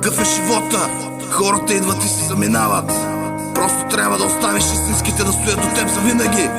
Такъв е живота. Хората идват и се заминават. Просто трябва да оставиш истинските да стоят до теб завинаги.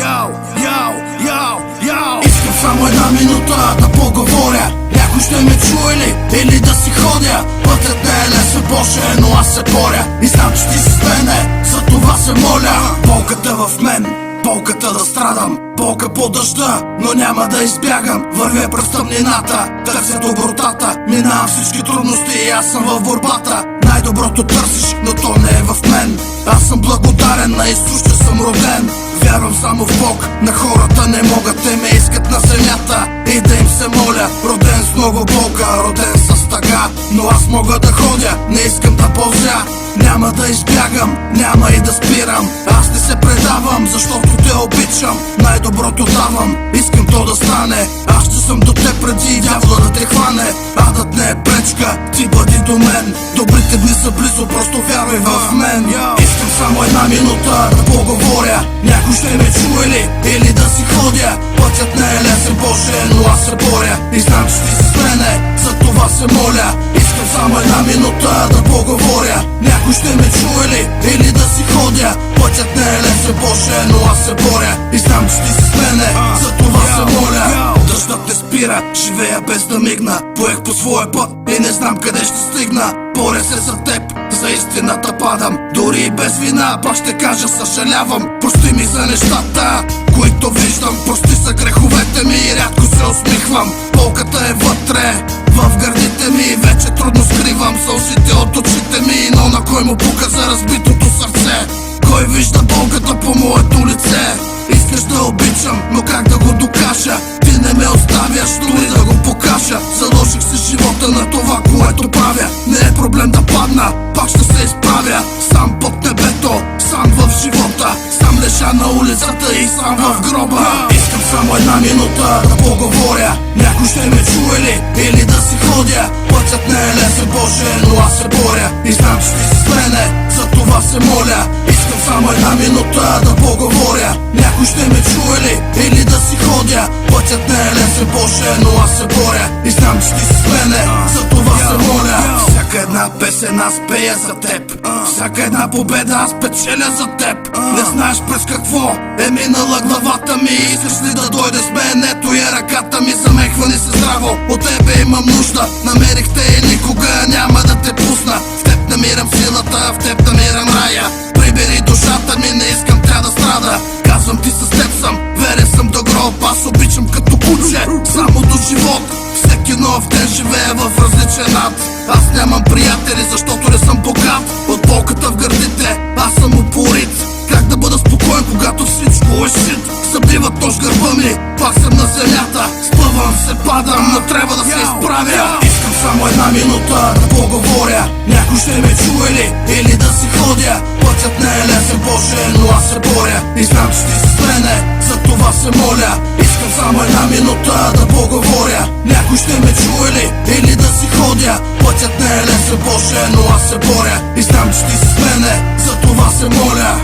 Яу, яу, яу, яу. Искам само една минута да поговоря. Някой ще ме чуе ли? Или да си ходя? Пътят не е лесен, Боже, но аз се боря. И знам, че ти си с мене, за това се моля. Болката в мен, болката да страдам, болка по дъжда, но няма да избягам. Вървя през тъмнината, търся добротата, минавам всички трудности и аз съм в борбата. Най-доброто търсиш, но то не е в мен. Аз съм благодарен на Исус, че съм роден. Вярвам само в Бог, на хората не могат, те ме искат на земята и да им се моля. Роден с много болка, роден с тъга, но аз мога да ходя, не искам да ползя. Няма да избягам, няма и да спирам. Аз не се предавам, защото те обичам. Най-доброто давам, искам то да стане. Аз ще съм до теб преди дявола да те хване. Адът не е пречка, ти бъди до мен. Добрите дни са близо, просто вярвай в мен. Искам само една минута да поговоря. Някой ще ме чуе ли? Или да си ходя? Пътят не е лесен, Боже, но аз се боря. И знам, че ти си с мене, за това се моля. Искам само една минута да поговоря. Някой ще ме чуе ли? Или да си ходя? Пътят не е лесен, Боже, но аз се боря. И знам, че ти си с мене, за това се моля. Дъждът не спира, живея без да мигна. Поех по своя път и не знам къде ще стигна. Боря се за теб, за истината падам. Дори и без вина, пак ще кажа съжалявам. Прости ми за нещата, които виждам. Прости са греховете ми и рядко се усмихвам. Болката е вътре, в гърдите ми. Вече трудно скривам сълзите от очите ми. Но на кой му пука за разбитото сърце? Кой вижда болката по моето лице? Искаш да обичам, но как да го докажа? Ти не ме оставяш, дори да го покажа. Заложих си живота на това, което правя. Не е проблем да падна, пак ще се изправя. Сам под небето, сам в живота. Сам лежа на улицата и сам в гроба. Искам само една минута да поговоря. Някой ще ме чуе ли? Или да си ходя? Пътят не е лесен, Боже, но аз се боря. И знам, че ти си с мене, за това се моля. Искам само една минута да поговоря. Някой ще ме чуе ли? Или да си ходя? Пътят не е лесен, Боже, но аз се боря. И знам, че ти си с мене, за това се моля. Всяка една песен аз пея за теб. Всяка една победа аз печеля за теб. Не знаеш през какво е минала главата ми. Искаш ли да дойде с мен? Ето е ръката ми, замехвани се здраво. От тебе имам нужда. Намерих те и никога няма да те пусна. В теб намирам силата, в теб намирам рая. Прибери душата ми, не искам тя да страда. Казвам ти с теб съм, верен съм до гроб. Аз обичам като куче, само до живот. Всеки нов ден живея в различен ад. Аз нямам приятели, защото не съм богат. От болката в гърдите, аз съм упорит. Как да бъда спокоен, когато всичко е шит? Събиват нож гърба ми, пак съм на земята. Спъвам се, падам, но трябва да се изправя. Искам само една минута да поговоря. Някой ще ме чуе ли? Или да си ходя? Пътят не е лесен, Боже, но аз се боря. И знам, че ти си с мене, за това се моля. Искам само една минута да поговоря. Някой ще ме чуе ли? Или да си ходя? Пътят не е лесен, Боже, но аз се боря. И знам, че ти си с мене, за това се моля.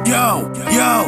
Йоу, йоу,